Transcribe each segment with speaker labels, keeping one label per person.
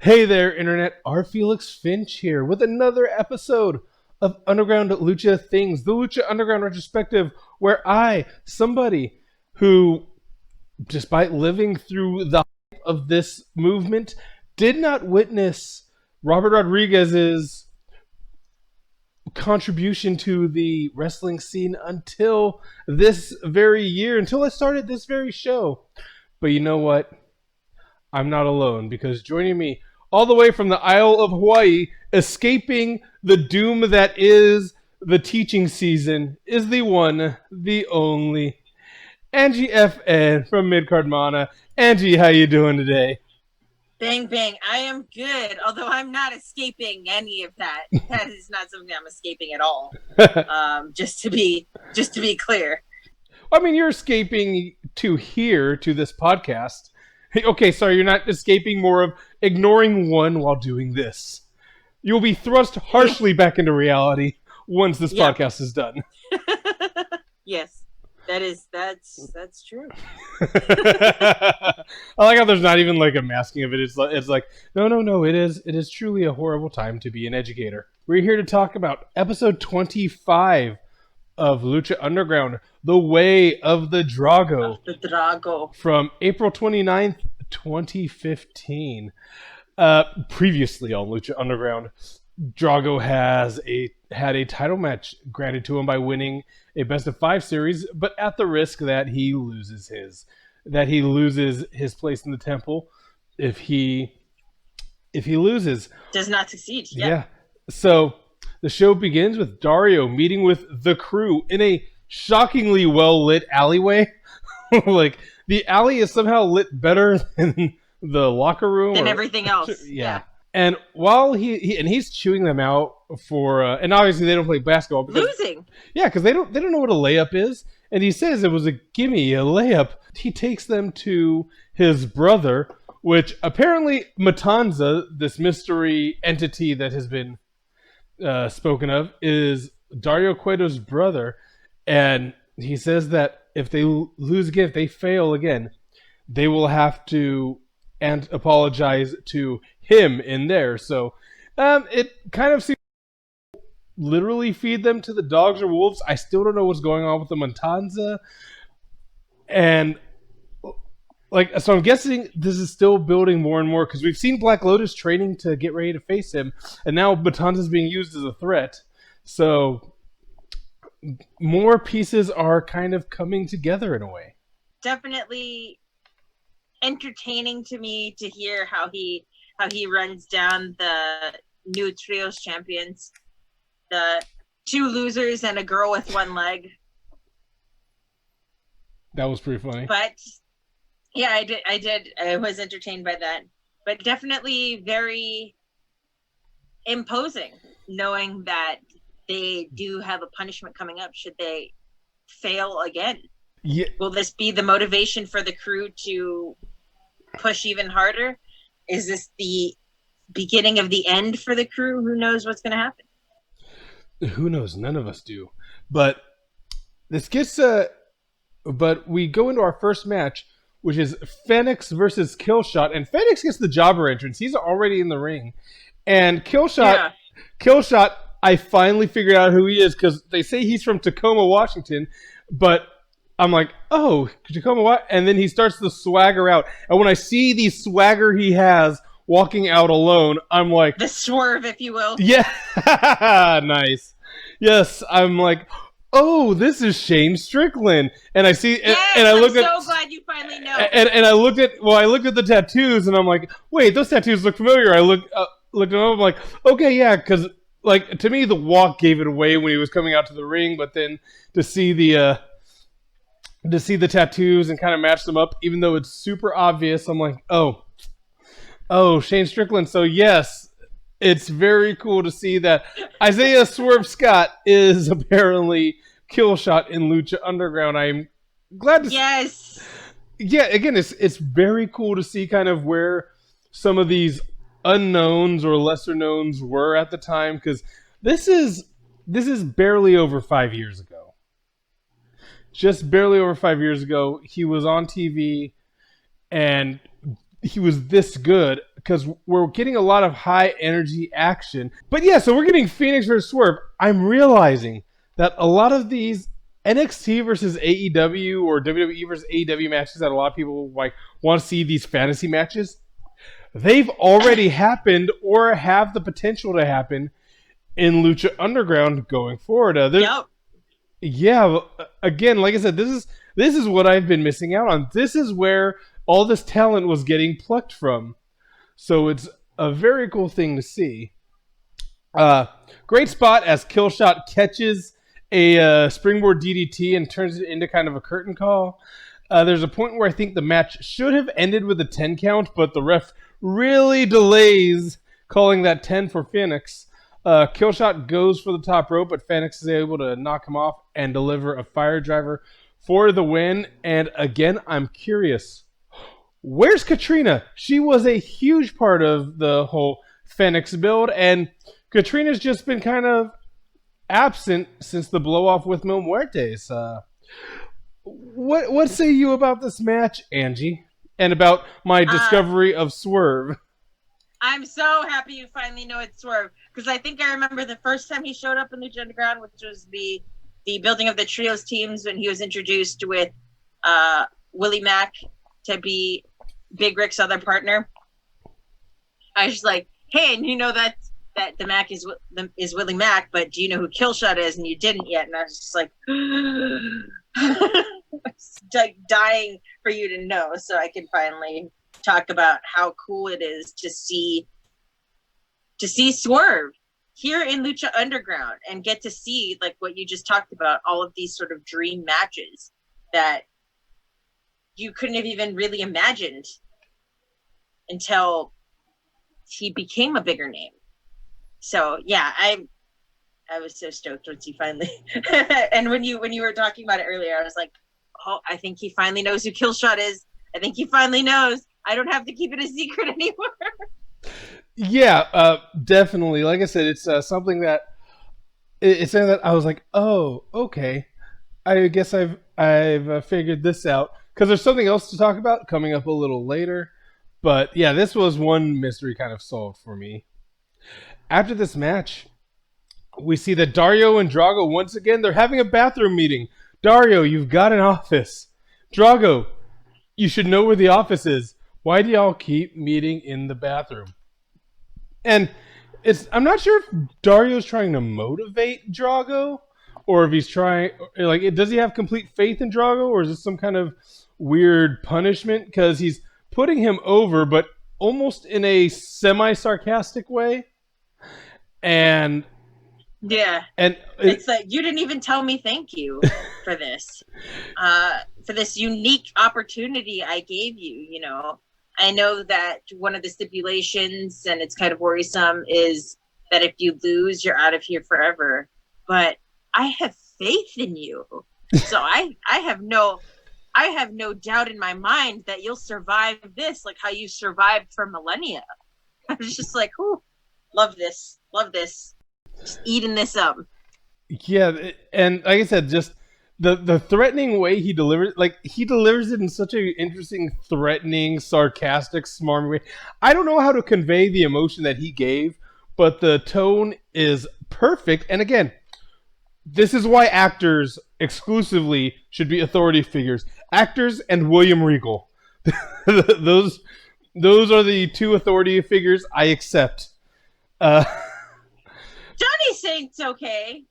Speaker 1: Hey there, Internet. Felix Finch here with another episode of Underground Lucha Things, the Lucha Underground Retrospective, where somebody who, despite living through the hype of this movement, did not witness Robert Rodriguez's contribution to the wrestling scene until this very year, until I started this very show. But you know what? I'm not alone, because joining me all the way from the Isle of Hawaii, escaping the doom that is the teaching season, is the one, the only, Angie FN from Midcard Mana. Angie, how you doing today?
Speaker 2: Bang, bang. I am good, although I'm not escaping any of that. That is not something I'm escaping at all. Just to be clear.
Speaker 1: I mean, you're escaping to here, to this podcast. Okay, sorry, you're not escaping, more of ignoring one while doing this. You'll be thrust harshly back into reality once this podcast is done.
Speaker 2: Yes, that's true.
Speaker 1: I like how there's not even like a masking of it. It's like no. It is truly a horrible time to be an educator. We're here to talk about episode 25 of Lucha Underground, The Way of the Drago. From April 29th, 2015. Previously on Lucha Underground, Drago had a title match granted to him by winning a best of 5 series, but at the risk that he loses his place in the temple if he loses.
Speaker 2: Does not succeed.
Speaker 1: Yeah. So the show begins with Dario meeting with the crew in a shockingly well-lit alleyway. Like, the alley is somehow lit better than the locker room.
Speaker 2: Than everything else.
Speaker 1: Yeah. And while he's chewing them out for... and obviously they don't play basketball.
Speaker 2: Losing.
Speaker 1: Yeah, because they don't know what a layup is. And he says it was a gimme, a layup. He takes them to his brother, which apparently Matanza, this mystery entity that has been spoken of, is Dario Cueto's brother. And he says that if they lose again, if they fail again, they will have to apologize to him in there. So it kind of seems literally feed them to the dogs or wolves. I still don't know what's going on with the Matanza. And so I'm guessing this is still building more and more, because we've seen Black Lotus training to get ready to face him, and now Matanza is being used as a threat. So more pieces are kind of coming together in a way.
Speaker 2: Definitely entertaining to me to hear how he runs down the new trios champions, the 2 losers and a girl with 1 leg.
Speaker 1: That was pretty funny.
Speaker 2: But yeah, I did. I was entertained by that. But definitely very imposing, knowing that they do have a punishment coming up should they fail again.
Speaker 1: Yeah.
Speaker 2: Will this be the motivation for the crew to push even harder? Is this the beginning of the end for the crew? Who knows what's going to happen?
Speaker 1: Who knows? None of us do. But this gets... but we go into our first match, which is Fenix versus Killshot. And Fenix gets the jobber entrance. He's already in the ring. And Killshot, I finally figured out who he is, because they say he's from Tacoma, Washington. But I'm like, oh, Tacoma, what? And then he starts to swagger out. And when I see the swagger he has walking out alone, I'm like...
Speaker 2: The swerve, if you will.
Speaker 1: Yeah. Nice. Yes, I'm like... Oh, this is Shane Strickland, and I see, and I look at.
Speaker 2: I'm so glad you finally know.
Speaker 1: And I looked at the tattoos, and I'm like, wait, those tattoos look familiar. I looked them up, I'm like, okay, yeah, because like to me the walk gave it away when he was coming out to the ring, but then to see the tattoos and kind of match them up, even though it's super obvious, I'm like, oh, Shane Strickland. So yes. It's very cool to see that Isaiah Swerve Scott is apparently Killshot in Lucha Underground. I'm glad to
Speaker 2: Yes.
Speaker 1: Yeah, again, it's very cool to see kind of where some of these unknowns or lesser knowns were at the time, because this is barely over 5 years ago. Just barely over 5 years ago, he was on TV and he was this good, because we're getting a lot of high energy action. But yeah, so we're getting Fenix versus Swerve. I'm realizing that a lot of these NXT versus AEW or WWE versus AEW matches that a lot of people like want to see, these fantasy matches, they've already happened or have the potential to happen in Lucha Underground going forward.
Speaker 2: Yep.
Speaker 1: Yeah, again, like I said, this is what I've been missing out on. This is where all this talent was getting plucked from. So it's a very cool thing to see. Great spot as Killshot catches a springboard DDT and turns it into kind of a curtain call. There's a point where I think the match should have ended with a 10 count, but the ref really delays calling that 10 for Fenix. Killshot goes for the top rope, but Fenix is able to knock him off and deliver a fire driver for the win. And again, I'm curious, where's Katrina? She was a huge part of the whole Fenix build, and Katrina's just been kind of absent since the blow-off with Mil Muertes. What say you about this match, Angie? And about my discovery of Swerve?
Speaker 2: I'm so happy you finally know it's Swerve, because I think I remember the first time he showed up in Lucha Underground, which was the building of the trios teams, when he was introduced with Willie Mack to be Big Rick's other partner. I was just like, hey, and you know that the Mac is Willie Mack, but do you know who Killshot is? And you didn't yet. And I was just like, like dying for you to know, so I can finally talk about how cool it is to see Swerve here in Lucha Underground and get to see, like what you just talked about, all of these sort of dream matches that you couldn't have even really imagined until he became a bigger name. So yeah, I was so stoked once he finally and when you were talking about it earlier, I was like, oh, I think he finally knows who Killshot is. I think he finally knows. I don't have to keep it a secret anymore.
Speaker 1: Yeah, definitely. Like I said, it's something that I was like, oh, okay. I guess I've figured this out, because there's something else to talk about coming up a little later. But yeah, this was one mystery kind of solved for me. After this match, we see that Dario and Drago, once again, they're having a bathroom meeting. Dario, you've got an office. Drago, you should know where the office is. Why do y'all keep meeting in the bathroom? And I'm not sure if Dario's trying to motivate Drago, or if he's trying, like, does he have complete faith in Drago, or is this some kind of weird punishment? Because he's putting him over, but almost in a semi-sarcastic way. And
Speaker 2: yeah,
Speaker 1: and
Speaker 2: it's like, you didn't even tell me thank you for this unique opportunity I gave you. You know, I know that one of the stipulations, and it's kind of worrisome, is that if you lose, you're out of here forever. But I have faith in you, so I have no doubt in my mind that you'll survive this, like how you survived for millennia. I was just like, ooh, love this, just eating this up.
Speaker 1: Yeah, and like I said, just the threatening way he delivers, he delivers it in such an interesting, threatening, sarcastic, smarmy way. I don't know how to convey the emotion that he gave, but the tone is perfect. And again, this is why actors exclusively should be authority figures. Actors and William Regal. Those are the two authority figures I accept.
Speaker 2: Johnny Saint's okay.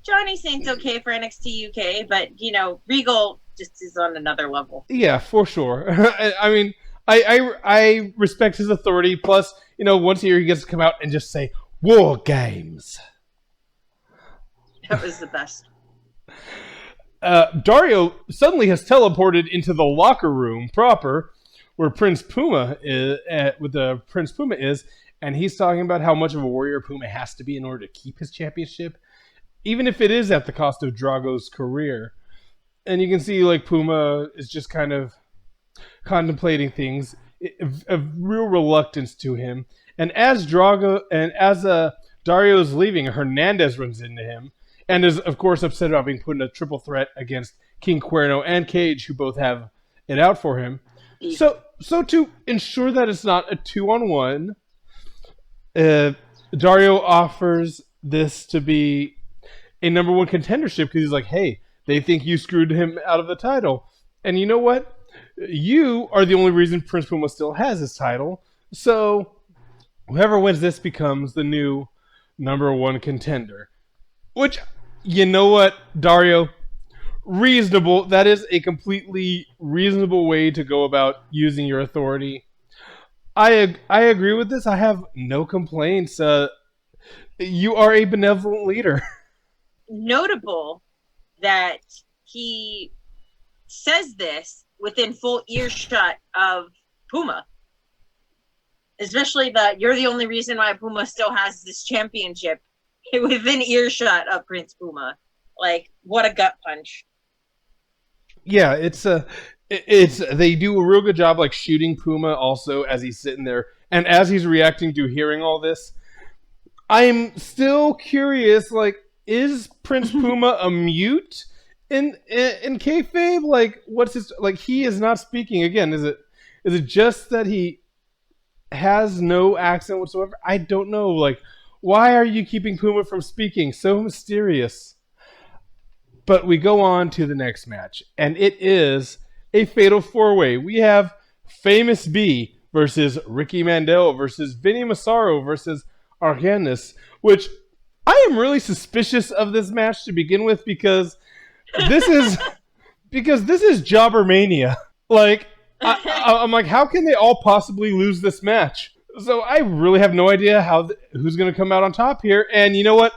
Speaker 2: Johnny Saint's okay for NXT UK, but you know, Regal just is on another level.
Speaker 1: Yeah, for sure. I mean, I respect his authority. Plus, you know, once a year he gets to come out and just say "War Games."
Speaker 2: That was the best.
Speaker 1: Dario suddenly has teleported into the locker room proper, where Prince Puma is, and he's talking about how much of a warrior Puma has to be in order to keep his championship, even if it is at the cost of Drago's career. And you can see, like, Puma is just kind of contemplating things, a real reluctance to him. And as Dario is leaving, Hernandez runs into him and is, of course, upset about being put in a triple threat against King Cuerno and Cage, who both have it out for him. So to ensure that it's not a 2-on-1, Dario offers this to be a number one contendership because he's like, hey, they think you screwed him out of the title. And you know what? You are the only reason Prince Puma still has his title. So whoever wins this becomes the new number one contender. Which, you know what, Dario? Reasonable. That is a completely reasonable way to go about using your authority. I agree with this. I have no complaints. You are a benevolent leader.
Speaker 2: Notable that he says this within full earshot of Puma. Especially that you're the only reason why Puma still has this championship within earshot of Prince Puma. Like, what a gut punch.
Speaker 1: Yeah, it's they do a real good job like shooting Puma also as he's sitting there and as he's reacting to hearing all this. I'm still curious, like, is Prince Puma a mute in kayfabe? Like, what's his, like, he is not speaking again. Is it just that he has no accent whatsoever? I don't know. Like, why are you keeping Puma from speaking? So mysterious. But we go on to the next match, and it is a fatal four-way. We have Famous B versus Ricky Mandel versus Vinny Massaro versus Argenis, which I am really suspicious of this match to begin with because this is Jobber Mania. Like, I'm like, how can they all possibly lose this match? So I really have no idea who's going to come out on top here. And you know what?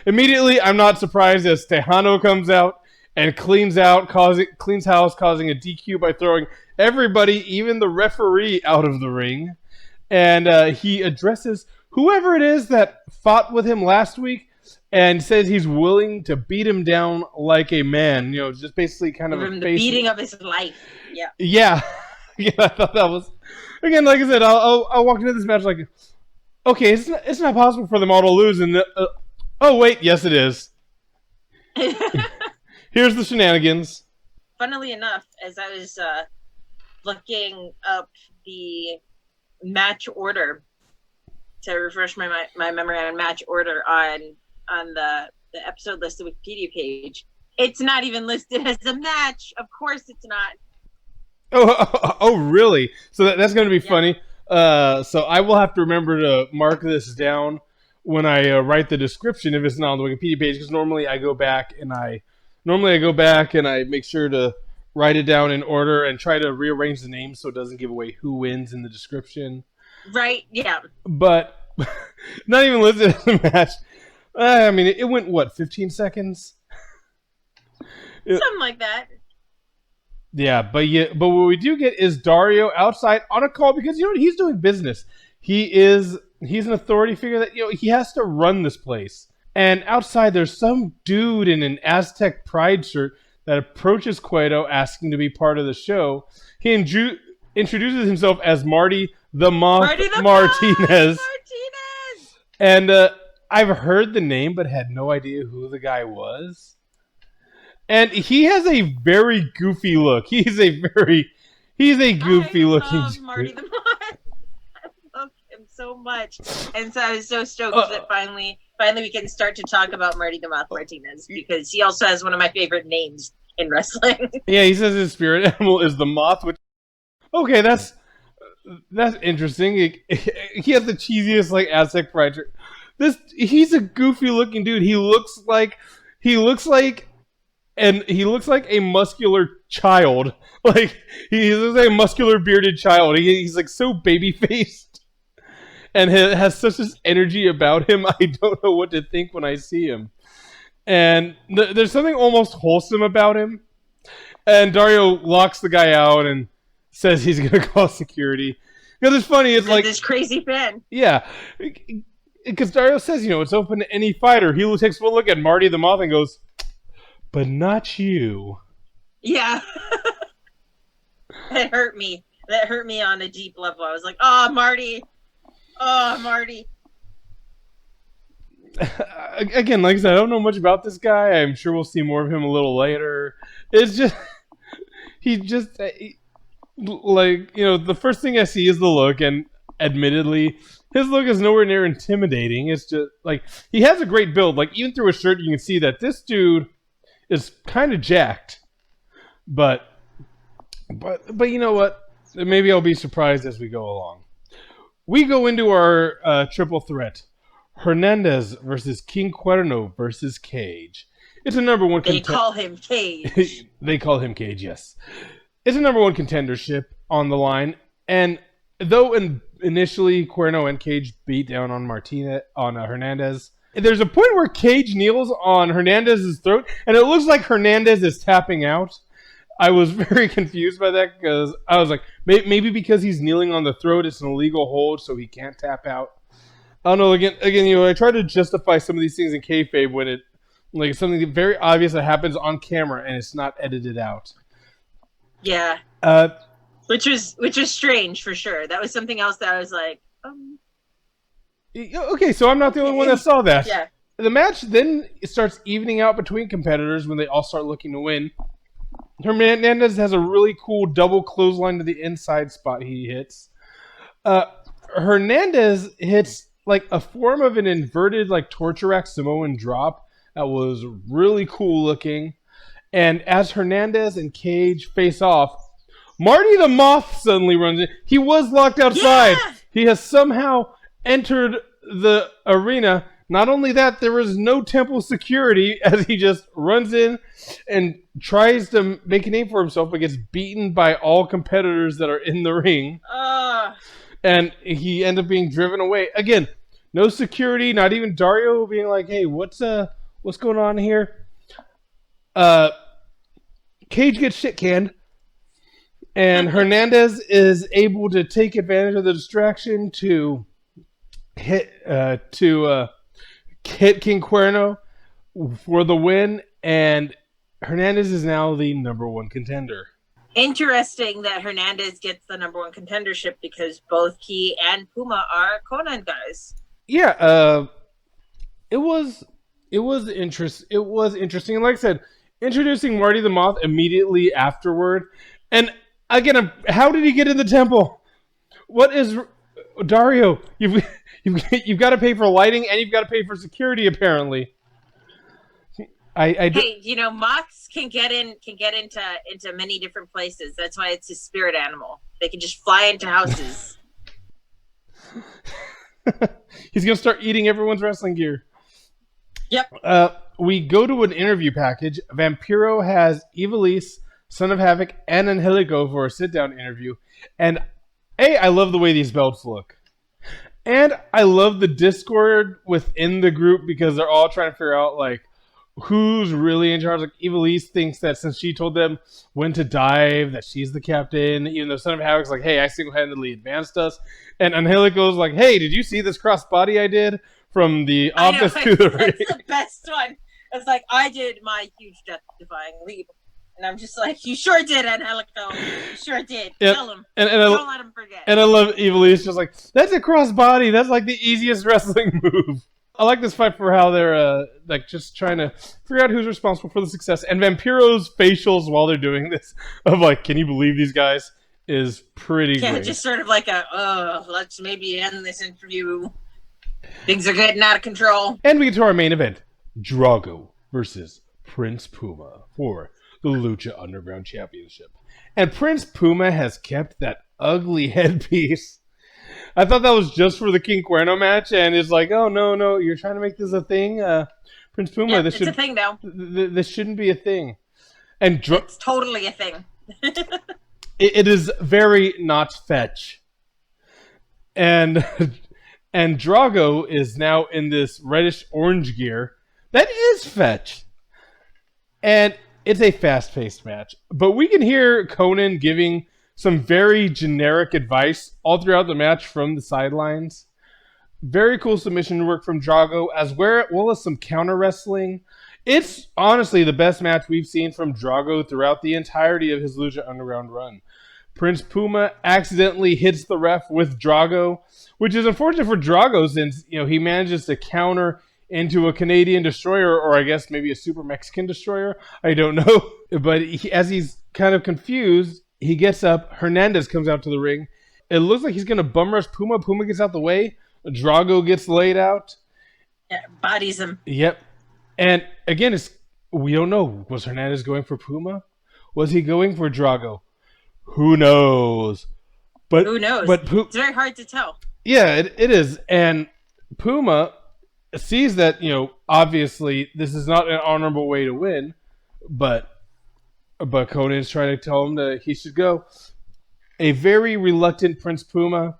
Speaker 1: Immediately, I'm not surprised as Tejano comes out and cleans house, causing a DQ by throwing everybody, even the referee, out of the ring. And he addresses whoever it is that fought with him last week and says he's willing to beat him down like a man. You know, just basically kind of
Speaker 2: the beating of his life. Yeah.
Speaker 1: Yeah. Yeah, I thought that was... Again, like I said, I'll walk into this match like, okay, it's not possible for them all to lose. And oh, wait, yes, it is. Here's the shenanigans.
Speaker 2: Funnily enough, as I was looking up the match order to refresh my memory on match order on the episode list, the Wikipedia page, it's not even listed as a match. Of course it's not.
Speaker 1: Oh, really? So that's going to be funny. So I will have to remember to mark this down when I write the description if it's not on the Wikipedia page, because normally I go back and I make sure to write it down in order and try to rearrange the names so it doesn't give away who wins in the description.
Speaker 2: Right, yeah.
Speaker 1: But not even listed as a match. I mean, it went, what, 15 seconds?
Speaker 2: Something like that.
Speaker 1: Yeah, but what we do get is Dario outside on a call because, you know what, he's doing business. He's an authority figure that, you know, he has to run this place. And outside there's some dude in an Aztec Pride shirt that approaches Cuerno asking to be part of the show. He introduces himself as Marty the Moth Martinez. And I've heard the name but had no idea who the guy was. And he has a very goofy look. He's a goofy looking dude.
Speaker 2: Marty the Moth. I love him so much. And so I was so stoked that finally we can start to talk about Marty the Moth Martinez, because he also has one of my favorite names in wrestling. Yeah,
Speaker 1: he says his spirit animal is the moth, which, okay, that's interesting. He has the cheesiest like Aztec Pride shirt. He's a goofy looking dude. He looks like a muscular child. Like, he looks like a muscular bearded child. He's like so baby faced and has such this energy about him. I don't know what to think when I see him. And there's something almost wholesome about him. And Dario locks the guy out and says he's going to call security. Because it's funny, it's like
Speaker 2: this crazy fan.
Speaker 1: Yeah. Because Dario says, you know, it's open to any fighter. He takes one look at Marty the Moth and goes, but not you.
Speaker 2: Yeah. That hurt me. That hurt me on a deep level. I was like, oh, Marty. Oh, Marty.
Speaker 1: Again, like I said, I don't know much about this guy. I'm sure we'll see more of him a little later. It's just... Like, the first thing I see is the look, and admittedly, his look is nowhere near intimidating. It's just, like, he has a great build. Like, even through his shirt, you can see that this dude is kind of jacked. But you know what? Maybe I'll be surprised as we go along. We go into our triple threat. Hernandez versus King Cuerno versus Cage. It's a number one
Speaker 2: They call him Cage.
Speaker 1: They call him Cage, yes. It's a number one contendership on the line. And though initially Cuerno and Cage beat down on Hernandez, there's a point where Cage kneels on Hernandez's throat, and it looks like Hernandez is tapping out. I was very confused by that because I was like, maybe because he's kneeling on the throat, it's an illegal hold, so he can't tap out. I don't know. Again, I try to justify some of these things in kayfabe when it, like, something very obvious that happens on camera and it's not edited out.
Speaker 2: Yeah. Which was strange for sure. That was something else that I was like,
Speaker 1: Okay, so I'm not the only one that saw that.
Speaker 2: Yeah.
Speaker 1: The match then starts evening out between competitors when they all start looking to win. Hernandez has a really cool double clothesline to the inside spot he hits. Hernandez hits like a form of an inverted like torture rack Samoan drop that was really cool looking. And as Hernandez and Cage face off, Marty the Moth suddenly runs in. He was locked outside. Yeah! He has somehow entered the arena. Not only that, there was no temple security as he just runs in and tries to make a name for himself, but gets beaten by all competitors that are in the ring. And he ended up being driven away. Again, no security, not even Dario being like, hey, what's going on here? Cage gets shit canned. And Hernandez is able to take advantage of the distraction to hit King Cuerno for the win, and Hernandez is now the number one contender.
Speaker 2: Interesting that Hernandez gets the number one contendership because both he and Puma are Conan guys.
Speaker 1: Yeah, it was interesting. Like I said, introducing Marty the Moth immediately afterward, and again, how did he get in the temple? What is Dario? You've got to pay for lighting and you've got to pay for security. Apparently,
Speaker 2: Hey, moths can get into many different places. That's why it's a spirit animal. They can just fly into houses.
Speaker 1: He's gonna start eating everyone's wrestling gear.
Speaker 2: Yep.
Speaker 1: We go to an interview package. Vampiro has Ivelisse, Son of Havoc, and Angelico for a sit-down interview. And I love the way these belts look. And I love the discord within the group because they're all trying to figure out, like, who's really in charge. Like, Ivelisse thinks that since she told them when to dive, that she's the captain. Even though Son of Havoc's like, hey, I single-handedly advanced us. And Angelico's like, hey, did you see this cross-body I did from the office to the ring?
Speaker 2: That's the best one. It's like, I did my huge death-defying leap. And I'm just like, you sure did, Angelico. You sure did.
Speaker 1: Yeah.
Speaker 2: Tell him.
Speaker 1: And
Speaker 2: don't let him forget.
Speaker 1: And I love Ivelisse just like, that's a cross-body. That's like the easiest wrestling move. I like this fight for how they're like just trying to figure out who's responsible for the success. And Vampiro's facials while they're doing this of like, can you believe these guys, is pretty great.
Speaker 2: Just sort of like let's maybe end this interview. Things are getting out of control.
Speaker 1: And we get to our main event, Drago versus Prince Puma for the Lucha Underground Championship. And Prince Puma has kept that ugly headpiece. I thought that was just for the King Cuerno match, and it's like, oh, no, you're trying to make this a thing? Prince Puma,
Speaker 2: yeah, it's a thing now.
Speaker 1: This shouldn't be a thing. And
Speaker 2: it's totally a thing.
Speaker 1: it is very not fetch. And Drago is now in this reddish-orange gear. That is fetch. And it's a fast-paced match. But we can hear Conan giving some very generic advice all throughout the match from the sidelines. Very cool submission work from Drago, as well as some counter wrestling. It's honestly the best match we've seen from Drago throughout the entirety of his Lucha Underground run. Prince Puma accidentally hits the ref with Drago, which is unfortunate for Drago since he manages to counter into a Canadian destroyer, or I guess maybe a super Mexican destroyer. I don't know. But as he's kind of confused, He gets up. Hernandez comes out to the ring. It looks like he's going to bum rush Puma. Puma gets out the way. Drago gets laid out.
Speaker 2: Yeah, bodies him.
Speaker 1: Yep. And again, we don't know. Was Hernandez going for Puma? Was he going for Drago? Who knows? But
Speaker 2: who knows?
Speaker 1: But
Speaker 2: it's very hard to tell.
Speaker 1: Yeah, it is. And Puma sees that, obviously this is not an honorable way to win, but Conan's trying to tell him that he should go. A very reluctant Prince Puma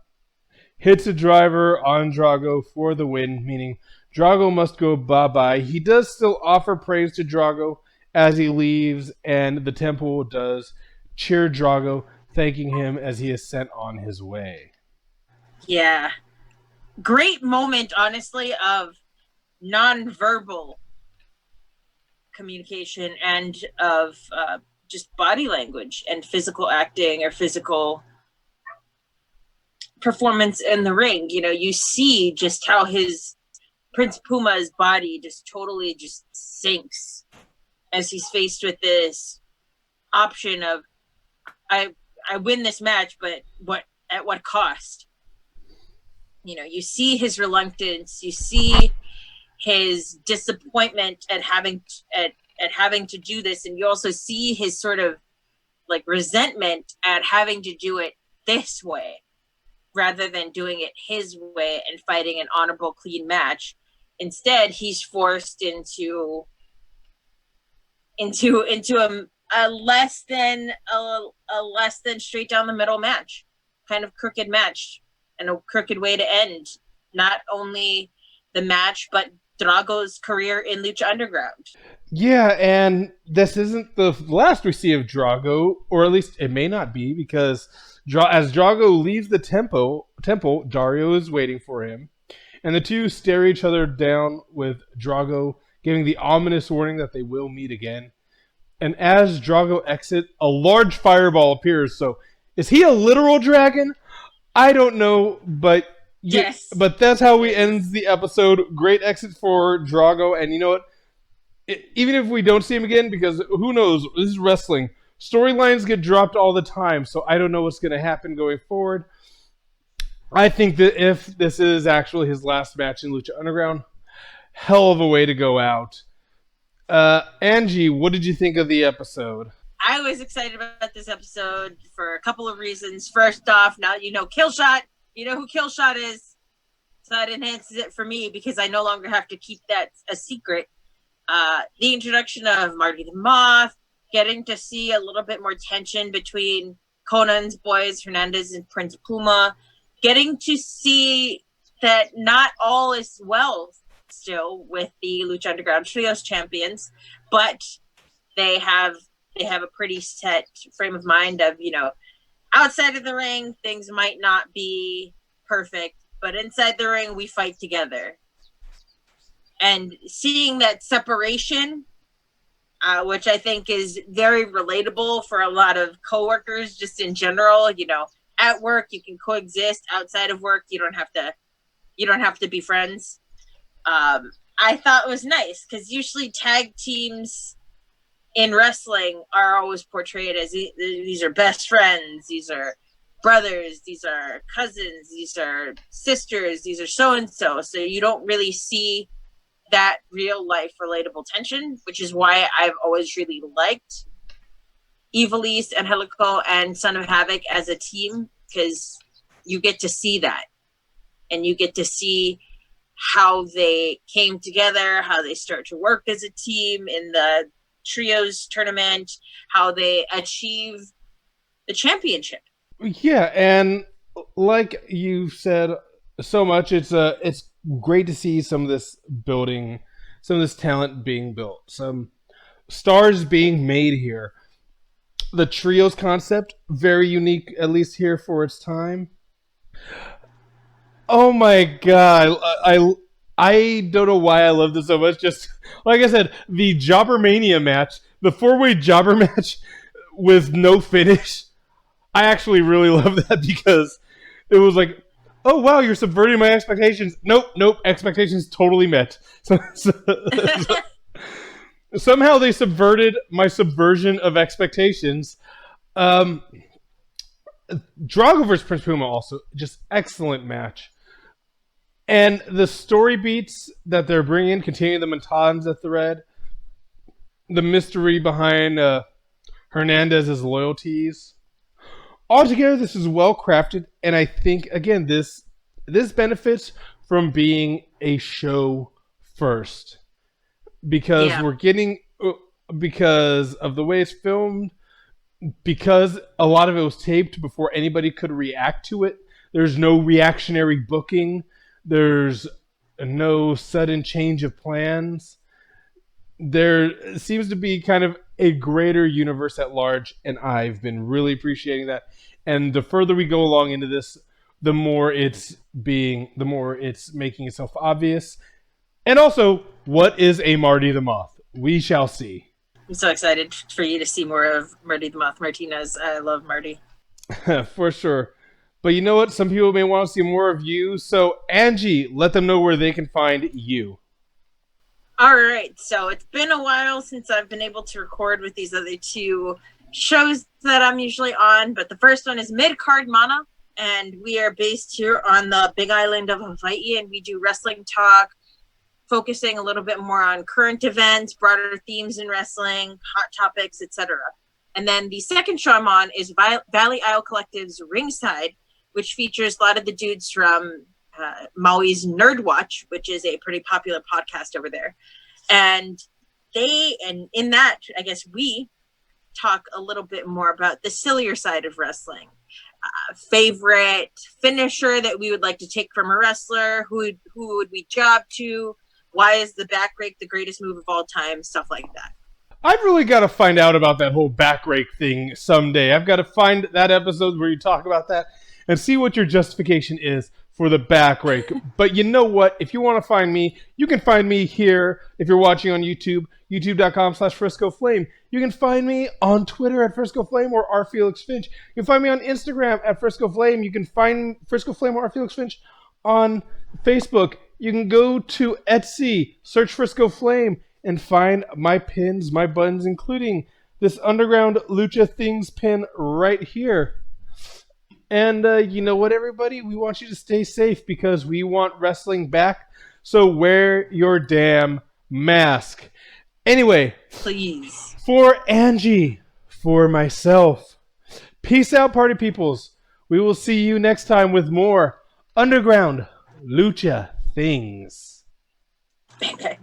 Speaker 1: hits a driver on Drago for the win, meaning Drago must go bye-bye. He does still offer praise to Drago as he leaves, and the temple does cheer Drago, thanking him as he is sent on his way.
Speaker 2: Yeah. Great moment, honestly, of non-verbal communication and of just body language and physical acting or physical performance in the ring. You see just how his Prince Puma's body just totally just sinks as he's faced with this option of I win this match, but at what cost? You see his reluctance, you see his disappointment at having to do this, and you also see his sort of like resentment at having to do it this way rather than doing it his way and fighting an honorable, clean match. Instead, he's forced into a less than straight down the middle match, kind of crooked match, and a crooked way to end not only the match but Drago's career in Lucha Underground.
Speaker 1: Yeah, and this isn't the last we see of Drago, or at least it may not be, because as Drago leaves the temple, Dario is waiting for him, and the two stare each other down with Drago giving the ominous warning that they will meet again. And as Drago exits, a large fireball appears. So, is he a literal dragon? I don't know, but
Speaker 2: yes.
Speaker 1: But that's how we end the episode. Great exit for Drago, and you know what? Even if we don't see him again, because who knows? This is wrestling. Storylines get dropped all the time, so I don't know what's going to happen going forward. I think that if this is actually his last match in Lucha Underground, hell of a way to go out. Angie, what did you think of the episode?
Speaker 2: I was excited about this episode for a couple of reasons. First off, now you know Killshot. You know who Killshot is. So that enhances it for me because I no longer have to keep that a secret. The introduction of Marty the Moth, getting to see a little bit more tension between Conan's boys, Hernandez and Prince Puma, getting to see that not all is well still with the Lucha Underground Trios champions, but they have a pretty set frame of mind of, outside of the ring, things might not be perfect, but inside the ring, we fight together. And seeing that separation, which I think is very relatable for a lot of coworkers, just in general, at work, you can coexist. Outside of work, you don't have to be friends. I thought it was nice because usually tag teams in wrestling are always portrayed as these are best friends, these are brothers, these are cousins, these are sisters, these are so-and-so. So you don't really see that real life relatable tension, which is why I've always really liked Evil East and Helico and Son of Havoc as a team, because you get to see that and you get to see how they came together, how they start to work as a team in the trios tournament, how they achieve the championship.
Speaker 1: Yeah, and like you said so much, it's great to see some of this building, some of this talent being built, some stars being made here. The trios concept, very unique, at least here for its time. Oh my god, I don't know why I love this so much. Just like I said, the Jobbermania match, the 4-way jobber match with no finish. I actually really love that because it was like, oh wow, you're subverting my expectations. Nope, expectations totally met. Somehow they subverted my subversion of expectations. Drago versus Prince Puma also just excellent match. And the story beats that they're bringing continue the Matanza thread, the mystery behind Hernandez's loyalties. Altogether, this is well crafted, and I think again this benefits from being a show first because we're getting because of the way it's filmed, because a lot of it was taped before anybody could react to it. There's no reactionary booking. There's no sudden change of plans. There seems to be kind of a greater universe at large, and I've been really appreciating that. And the further we go along into this, the more it's making itself obvious. And also, what is a Marty the Moth? We shall see.
Speaker 2: I'm so excited for you to see more of Marty the Moth Martinez. I love Marty.
Speaker 1: For sure. But you know what? Some people may want to see more of you. So, Angie, let them know where they can find you.
Speaker 2: All right. So it's been a while since I've been able to record with these other two shows that I'm usually on. But the first one is Mid-Card Mana. And we are based here on the big island of Hawaii. And we do wrestling talk, focusing a little bit more on current events, broader themes in wrestling, hot topics, etc. And then the second show I'm on is Valley Isle Collective's Ringside, which features a lot of the dudes from Maui's Nerd Watch, which is a pretty popular podcast over there. And in that, I guess we talk a little bit more about the sillier side of wrestling. Favorite finisher that we would like to take from a wrestler, who would we job to, why is the back rake the greatest move of all time, stuff like that.
Speaker 1: I've really got to find out about that whole back rake thing someday. I've got to find that episode where you talk about that and see what your justification is for the back rake. But you know what? If you want to find me, you can find me here if you're watching on YouTube, youtube.com/FriscoFlame. You can find me on Twitter at FriscoFlame or rFelixFinch. You can find me on Instagram at FriscoFlame. You can find FriscoFlame or rFelixFinch on Facebook. You can go to Etsy, search FriscoFlame, and find my pins, my buttons, including this Underground Lucha Things pin right here. And you know what, everybody? We want you to stay safe because we want wrestling back. So wear your damn mask. Anyway,
Speaker 2: please.
Speaker 1: For Angie, for myself, peace out, party peoples. We will see you next time with more Underground Lucha Things.
Speaker 2: Okay.